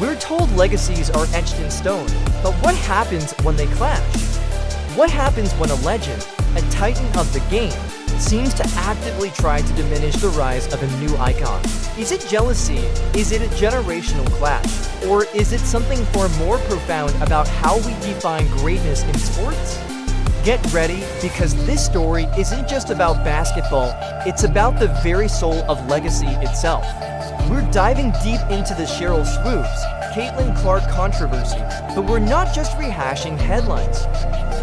We're told legacies are etched in stone, but what happens when they clash? What happens when a legend, a titan of the game, seems to actively try to diminish the rise of a new icon? Is it jealousy? Is it a generational clash? Or is it something far more profound about how we define greatness in sports? Get ready, because this story isn't just about basketball, it's about the very soul of legacy itself. We're diving deep into the Sheryl Swoopes, Caitlin Clark controversy, but we're not just rehashing headlines.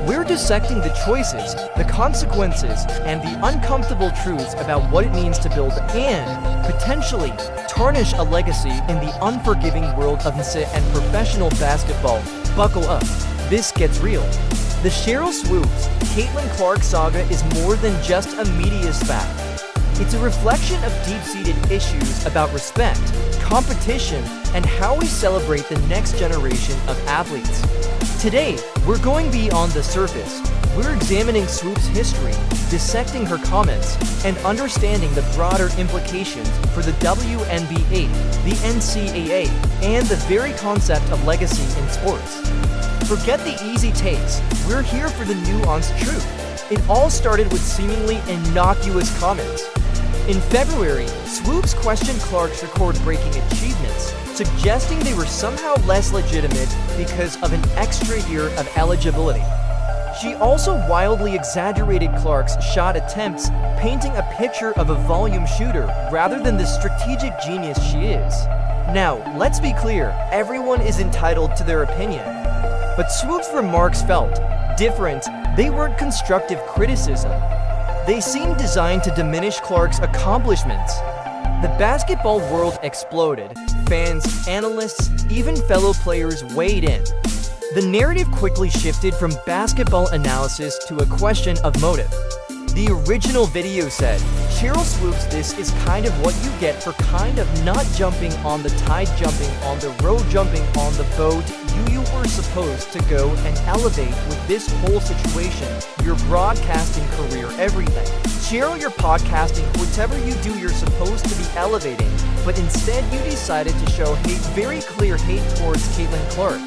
We're dissecting the choices, the consequences, and the uncomfortable truths about what it means to build and, potentially, tarnish a legacy in the unforgiving world of NCAA and professional basketball. Buckle up, this gets real. The Sheryl Swoopes, Caitlin Clark saga is more than just a media spat. It's a reflection of deep-seated issues about respect, competition, and how we celebrate the next generation of athletes. Today, we're going beyond the surface. We're examining Swoopes' history, dissecting her comments, and understanding the broader implications for the WNBA, the NCAA, and the very concept of legacy in sports. Forget the easy takes. We're here for the nuanced truth. It all started with seemingly innocuous comments. In February, Swoopes questioned Clark's record-breaking achievements, suggesting they were somehow less legitimate because of an extra year of eligibility. She also wildly exaggerated Clark's shot attempts, painting a picture of a volume shooter rather than the strategic genius she is. Now, let's be clear, everyone is entitled to their opinion. But Swoopes' remarks felt different. They weren't constructive criticism. They seemed designed to diminish Clark's accomplishments. The basketball world exploded. Fans, analysts, even fellow players weighed in. The narrative quickly shifted from basketball analysis to a question of motive. The original video said, "Sheryl Swoopes, this is kind of what you get for kind of not jumping on the tide, jumping on the road, jumping on the boat. You were supposed to go and elevate with this whole situation, your broadcasting career, everything. Sheryl, your podcasting, whatever you do, you're supposed to be elevating, but instead you decided to show hate, very clear hate towards Caitlin Clark.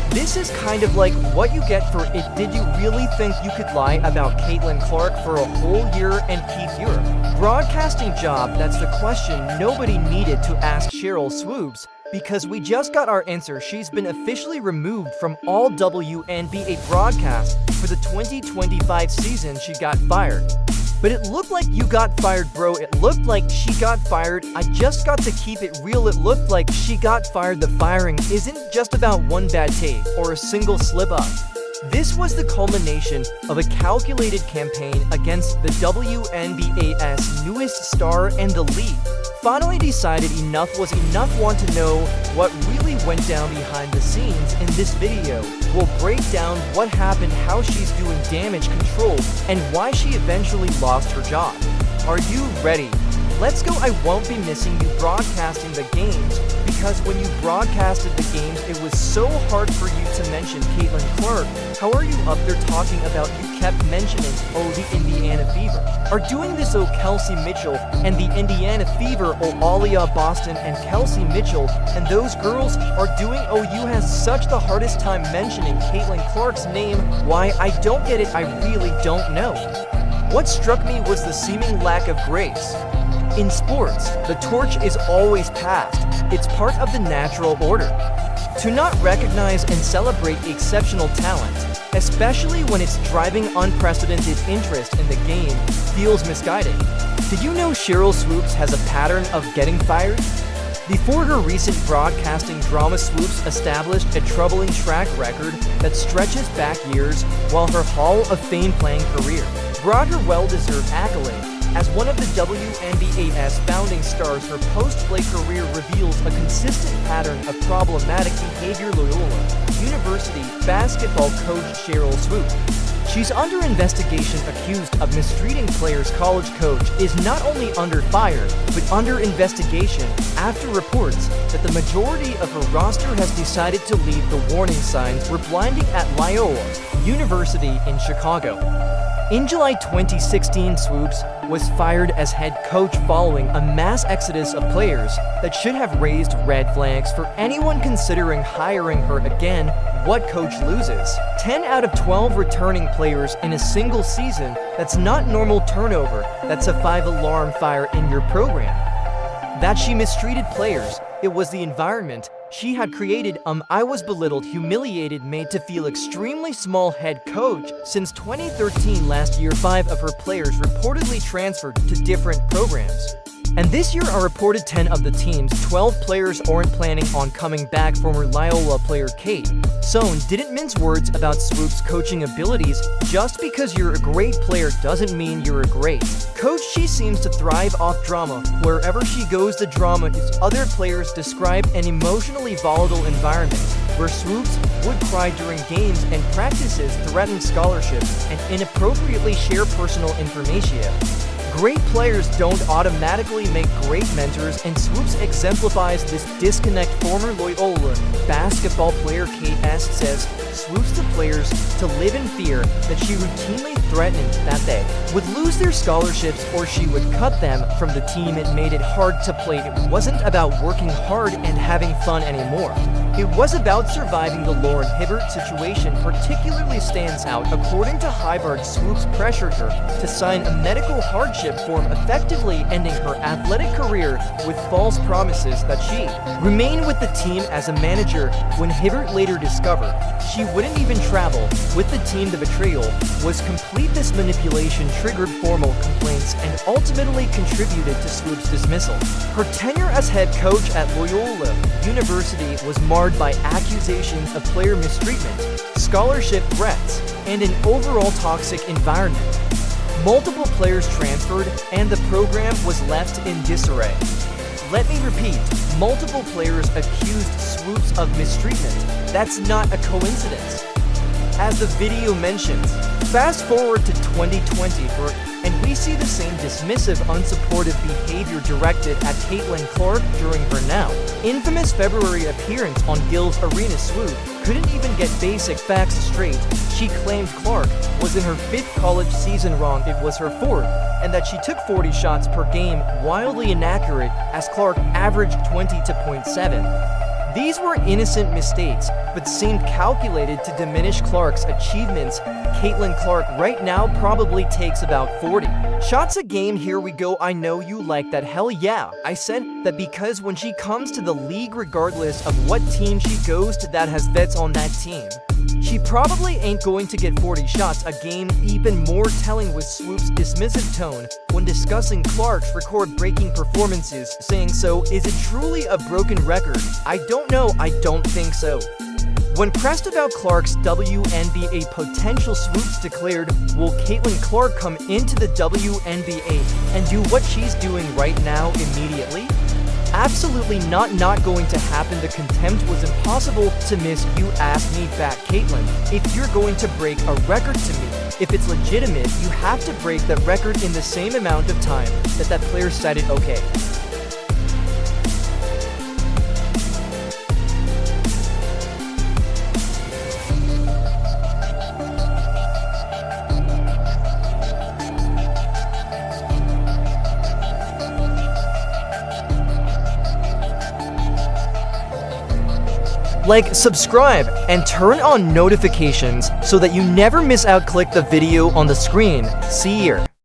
This is kind of like what you get for it. Did you really think you could lie about Caitlin Clark for a whole year and keep your broadcasting job?" That's the question nobody needed to ask Sheryl Swoopes, because we just got our answer. She's been officially removed from all WNBA broadcasts for the 2025 season. She got fired. But it looked like you got fired, bro. It looked like she got fired. I just got to keep it real. It looked like she got fired. The firing isn't just about one bad take or a single slip-up. This was the culmination of a calculated campaign against the WNBA's newest star, and the league finally decided enough was enough. Want to know what really went down behind the scenes? In this video, we'll break down what happened, how she's doing damage control, and why she eventually lost her job. Are you ready? Let's go. I won't be missing you broadcasting the games, because when you broadcasted the games, it was so hard for you to mention Caitlin Clark. How are you up there talking about, you kept mentioning, oh, the Indiana Fever are doing this, oh, Kelsey Mitchell and the Indiana Fever, oh, Aaliyah Boston and Kelsey Mitchell, and those girls are doing, oh, you have such the hardest time mentioning Caitlin Clark's name. Why? I don't get it. I really don't know. What struck me was the seeming lack of grace. In sports, the torch is always passed. It's part of the natural order. To not recognize and celebrate exceptional talent, especially when it's driving unprecedented interest in the game, feels misguided. Did you know Sheryl Swoopes has a pattern of getting fired? Before her recent broadcasting drama, Swoopes established a troubling track record that stretches back years, while her Hall of Fame playing career brought her well-deserved accolade. As one of the WNBA's founding stars, her post-play career reveals a consistent pattern of problematic behavior. Loyola University basketball coach Sheryl Swoopes. She's under investigation, accused of mistreating players. College coach is not only under fire, but under investigation after reports that the majority of her roster has decided to leave. The warning signs were blinding at Loyola University in Chicago. In July 2016, Swoopes, was fired as head coach following a mass exodus of players that should have raised red flags for anyone considering hiring her again. What coach loses? 10 out of 12 returning players in a single season. That's not normal turnover. That's a 5-alarm fire in your program. That she mistreated players. It was the environment she had created. I was belittled, humiliated, made to feel extremely small. Head coach. Since 2013, last year, 5 of her players reportedly transferred to different programs. And this year are reported 10 of the team's 12 players aren't planning on coming back. Former Loyola player Kate Sohn didn't mince words about Swoopes' coaching abilities. Just because you're a great player doesn't mean you're a great coach. She seems to thrive off drama. Wherever she goes, the drama is other players. Describe an emotionally volatile environment where Swoopes would cry during games and practices, threaten scholarships, and inappropriately share personal information. Great players don't automatically make great mentors, and Swoopes exemplifies this disconnect. Former Loyola basketball player Kate S. says Swoopes to players to live in fear that she routinely threatened that they would lose their scholarships or she would cut them from the team. It made it hard to play. It wasn't about working hard and having fun anymore. It was about surviving. The Lauren Hibbert situation particularly stands out. According to Hibbert, Swoopes pressured her to sign a medical hardship form, effectively ending her athletic career with false promises that she remain with the team as a manager. When Hibbert later discovered she wouldn't even travel with the team, the betrayal was complete. This manipulation triggered formal complaints and ultimately contributed to Swoopes' dismissal. Her tenure as head coach at Loyola University was marred by accusations of player mistreatment, scholarship threats, and an overall toxic environment. Multiple players transferred, and the program was left in disarray. Let me repeat, multiple players accused Swoopes of mistreatment. That's not a coincidence. As the video mentions, fast forward to 2020, and we see the same dismissive, unsupportive behavior directed at Caitlin Clark during her now infamous February appearance on Gil's Arena. Swoopes couldn't even get basic facts straight. She claimed Clark was in her 5th college season. Wrong, it was her 4th, and that she took 40 shots per game. Wildly inaccurate, as Clark averaged 20.7. These were innocent mistakes, but seemed calculated to diminish Clark's achievements. Caitlin Clark right now probably takes about 40 shots a game. Here we go. I know you like that. Hell yeah. I said that because when she comes to the league, regardless of what team she goes to that has vets on that team, she probably ain't going to get 40 shots a game. Even more telling was Swoopes' dismissive tone when discussing Clark's record-breaking performances, saying, "So, is it truly a broken record? I don't know, I don't think so." When pressed about Clark's WNBA potential, Swoopes declared, "Will Caitlin Clark come into the WNBA and do what she's doing right now immediately? Absolutely not. Not going to happen. The contempt was impossible to miss." You asked me back, Caitlin, if you're going to break a record to me, if it's legitimate, you have to break that record in the same amount of time that player cited. Okay. Like, subscribe, and turn on notifications so that you never miss out. Click the video on the screen. See you.